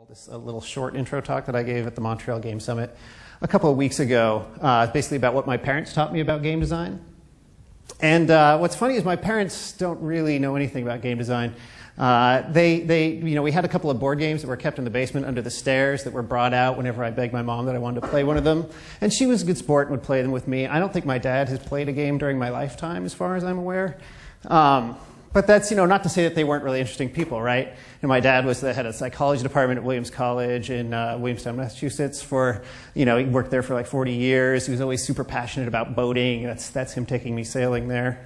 This a little short intro talk that I gave at the Montreal Game Summit a couple of weeks ago, basically about what my parents taught me about game design. And what's funny is my parents don't really know anything about game design. We had a couple of board games that were kept in the basement under the stairs that were brought out whenever I begged my mom that I wanted to play one of them. And she was a good sport and would play them with me. I don't think my dad has played a game during my lifetime, as far as I'm aware. But that's, not to say that they weren't really interesting people, right? And my dad was the head of the psychology department at Williams College in Williamstown, Massachusetts he worked there for like 40 years. He was always super passionate about boating. That's him taking me sailing there.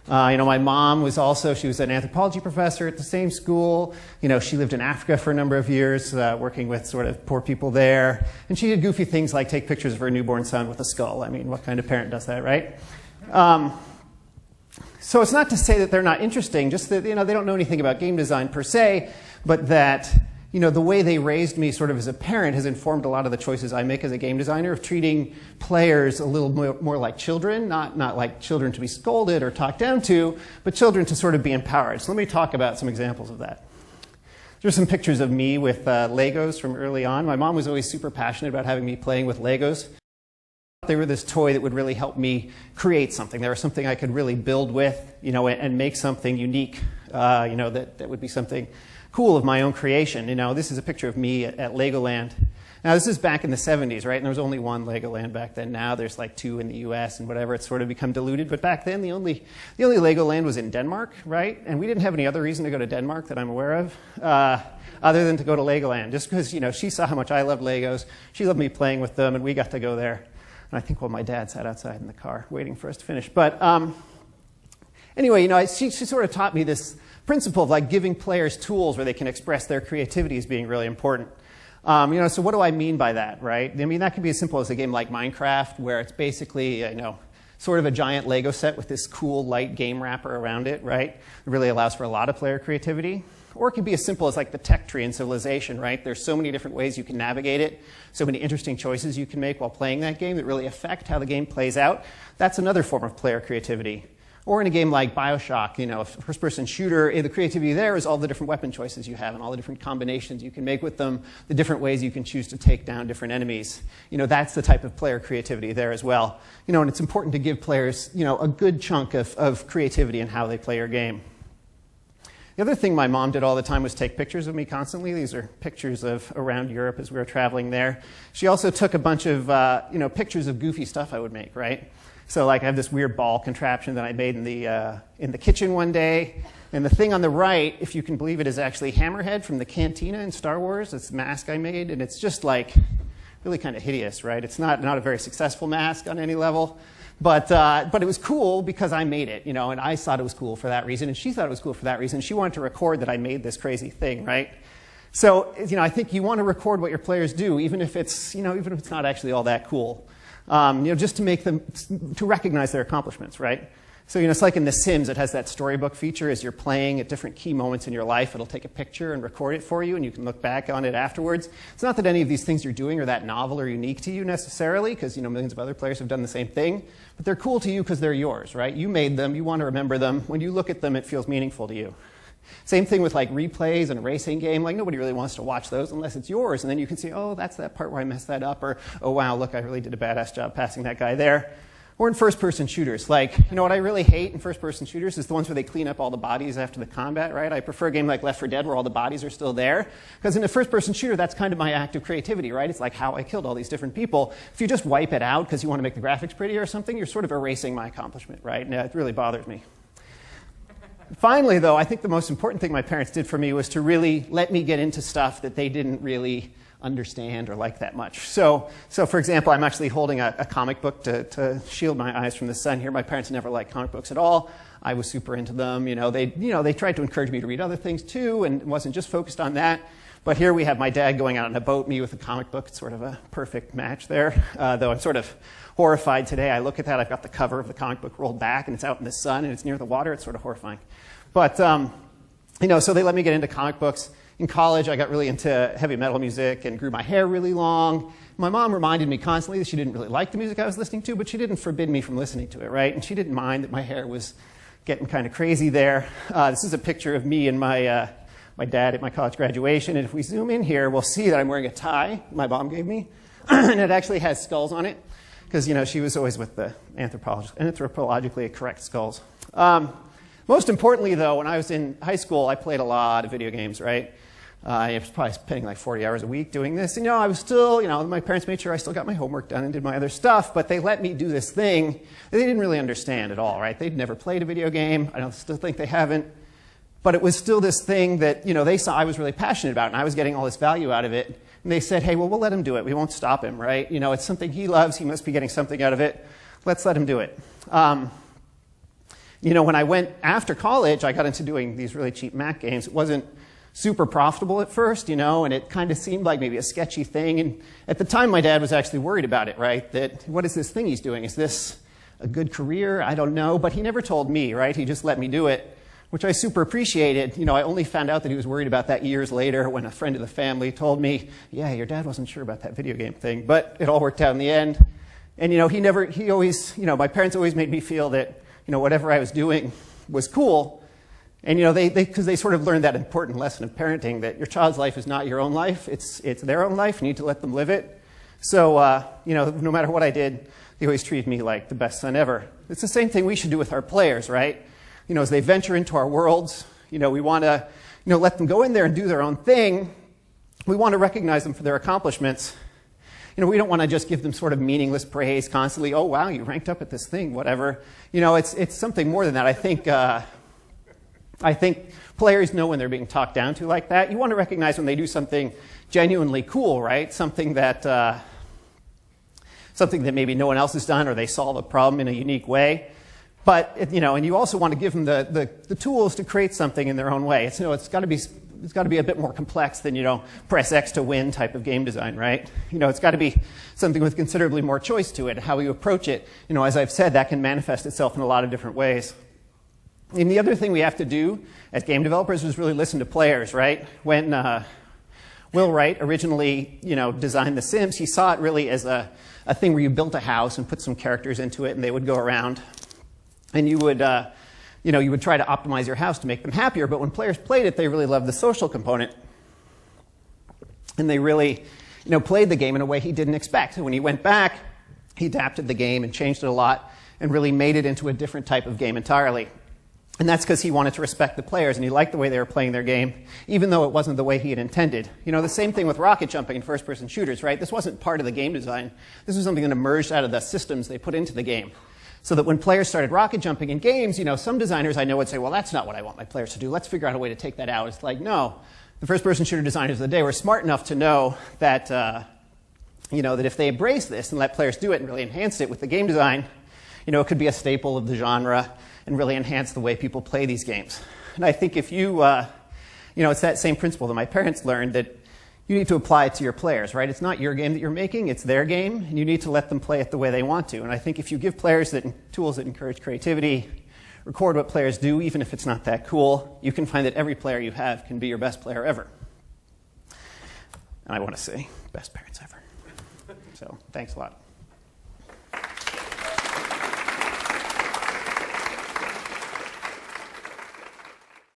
My mom was she was an anthropology professor at the same school. She lived in Africa for a number of years, working with sort of poor people there. And she did goofy things like take pictures of her newborn son with a skull. I mean, what kind of parent does that, right? So it's not to say that they're not interesting, just that, they don't know anything about game design per se, but that, the way they raised me sort of as a parent has informed a lot of the choices I make as a game designer of treating players a little more like children, not like children to be scolded or talked down to, but children to sort of be empowered. So let me talk about some examples of that. There's some pictures of me with Legos from early on. My mom was always super passionate about having me playing with Legos. They were this toy that would really help me create something. They were something I could really build with, and make something unique, that would be something cool of my own creation. This is a picture of me at Legoland. Now, this is back in the 70s, right? And there was only one Legoland back then. Now there's like two in the US and whatever. It's sort of become diluted. But back then, the only Legoland was in Denmark, right? And we didn't have any other reason to go to Denmark that I'm aware of, other than to go to Legoland. Just because, she saw how much I loved Legos. She loved me playing with them, and we got to go there. And I think, my dad sat outside in the car waiting for us to finish. But anyway, she sort of taught me this principle of like giving players tools where they can express their creativity as being really important. So what do I mean by that, right? I mean, that can be as simple as a game like Minecraft, where it's basically, sort of a giant Lego set with this cool light game wrapper around it, right? It really allows for a lot of player creativity. Or it can be as simple as like the tech tree in Civilization, right? There's so many different ways you can navigate it, so many interesting choices you can make while playing that game that really affect how the game plays out. That's another form of player creativity. Or in a game like BioShock, a first-person shooter, the creativity there is all the different weapon choices you have and all the different combinations you can make with them, the different ways you can choose to take down different enemies. That's the type of player creativity there as well. And it's important to give players, a good chunk of creativity in how they play your game. The other thing my mom did all the time was take pictures of me constantly. These are pictures of around Europe as we were traveling there. She also took a bunch of, pictures of goofy stuff I would make, right? So like I have this weird ball contraption that I made in the kitchen one day. And the thing on the right, if you can believe it, is actually Hammerhead from the Cantina in Star Wars. It's a mask I made, and it's just like really kind of hideous, right? It's not a very successful mask on any level. But it was cool because I made it, and I thought it was cool for that reason, and she thought it was cool for that reason. She wanted to record that I made this crazy thing, right? So, I think you want to record what your players do, even if it's not actually all that cool, just to make them, to recognize their accomplishments, right? So, it's like in The Sims, it has that storybook feature. As you're playing at different key moments in your life, it'll take a picture and record it for you, and you can look back on it afterwards. It's not that any of these things you're doing are that novel or unique to you necessarily, because, millions of other players have done the same thing. But they're cool to you because they're yours, right? You made them. You want to remember them. When you look at them, it feels meaningful to you. Same thing with like replays in a racing game. Like nobody really wants to watch those unless it's yours. And then you can see, oh, that's that part where I messed that up. Or, oh, wow, look, I really did a badass job passing that guy there. Or in first-person shooters. Like, what I really hate in first-person shooters is the ones where they clean up all the bodies after the combat, right? I prefer a game like Left 4 Dead where all the bodies are still there. Because in a first-person shooter, that's kind of my act of creativity, right? It's like how I killed all these different people. If you just wipe it out because you want to make the graphics pretty or something, you're sort of erasing my accomplishment, right? And it really bothers me. Finally, though, I think the most important thing my parents did for me was to really let me get into stuff that they didn't really understand or like that much. So for example, I'm actually holding a comic book to shield my eyes from the sun here. My parents never liked comic books at all. I was super into them. They tried to encourage me to read other things too, and wasn't just focused on that. But here we have my dad going out on a boat, me with a comic book. It's sort of a perfect match there. Though I'm sort of horrified today. I look at that. I've got the cover of the comic book rolled back, and it's out in the sun, and it's near the water. It's sort of horrifying. But so they let me get into comic books. In college, I got really into heavy metal music and grew my hair really long. My mom reminded me constantly that she didn't really like the music I was listening to, but she didn't forbid me from listening to it, right? And she didn't mind that my hair was getting kind of crazy there. This is a picture of me in my my dad at my college graduation. And if we zoom in here, we'll see that I'm wearing a tie my mom gave me. And it actually has skulls on it because, you know, she was always with the anthropologically correct skulls. Most importantly, though, when I was in high school, I played a lot of video games, right? I was probably spending like 40 hours a week doing this. And, you know, I was still, you know, my parents made sure I still got my homework done and did my other stuff, but they let me do this thing that they didn't really understand at all, right? They'd never played a video game. I don't still think they haven't. But it was still this thing that, you know, they saw I was really passionate about, and I was getting all this value out of it. And they said, hey, well, we'll let him do it. We won't stop him, right? You know, it's something he loves. He must be getting something out of it. Let's let him do it. You know, when I went after college, I got into doing these really cheap Mac games. It wasn't super profitable at first, you know, and it kind of seemed like maybe a sketchy thing. And at the time, my dad was actually worried about it, right? That, what is this thing he's doing? Is this a good career? I don't know. But he never told me, right? He just let me do it, which I super appreciated. You know, I only found out that he was worried about that years later when a friend of the family told me, yeah, your dad wasn't sure about that video game thing. But it all worked out in the end. And, you know, he always, you know, my parents always made me feel that, you know, whatever I was doing was cool. And, you know, because they sort of learned that important lesson of parenting, that your child's life is not your own life. It's their own life. You need to let them live it. So, you know, no matter what I did, they always treated me like the best son ever. It's the same thing we should do with our players, right? You know, as they venture into our worlds, you know, we want to, you know, let them go in there and do their own thing. We want to recognize them for their accomplishments. You know, we don't want to just give them sort of meaningless praise constantly. Oh, wow, you ranked up at this thing, whatever. You know, it's something more than that. I think players know when they're being talked down to like that. You want to recognize when they do something genuinely cool, right? Something that maybe no one else has done, or they solve a problem in a unique way. But, you know, and you also want to give them the tools to create something in their own way. It's, you know, it's got to be a bit more complex than, you know, press X to win type of game design, right? You know, it's got to be something with considerably more choice to it. How you approach it, you know, as I've said, that can manifest itself in a lot of different ways. And the other thing we have to do as game developers is really listen to players, right? When Will Wright originally, you know, designed The Sims, he saw it really as a thing where you built a house and put some characters into it, and they would go around, and you would, you know, you would try to optimize your house to make them happier. But when players played it, they really loved the social component, and they really, you know, played the game in a way he didn't expect. So when he went back, he adapted the game and changed it a lot, and really made it into a different type of game entirely. And that's because he wanted to respect the players, and he liked the way they were playing their game, even though it wasn't the way he had intended. You know, the same thing with rocket jumping and first-person shooters, right? This wasn't part of the game design. This was something that emerged out of the systems they put into the game. So that when players started rocket jumping in games, you know, some designers I know would say, well, that's not what I want my players to do. Let's figure out a way to take that out. It's like, no. The first-person shooter designers of the day were smart enough to know that, you know, that if they embraced this and let players do it and really enhanced it with the game design, you know, it could be a staple of the genre and really enhance the way people play these games. And I think if you, you know, it's that same principle that my parents learned, that you need to apply it to your players, right? It's not your game that you're making, it's their game, and you need to let them play it the way they want to. And I think if you give players tools that encourage creativity, record what players do, even if it's not that cool, you can find that every player you have can be your best player ever. And I want to say, best parents ever. So, thanks a lot.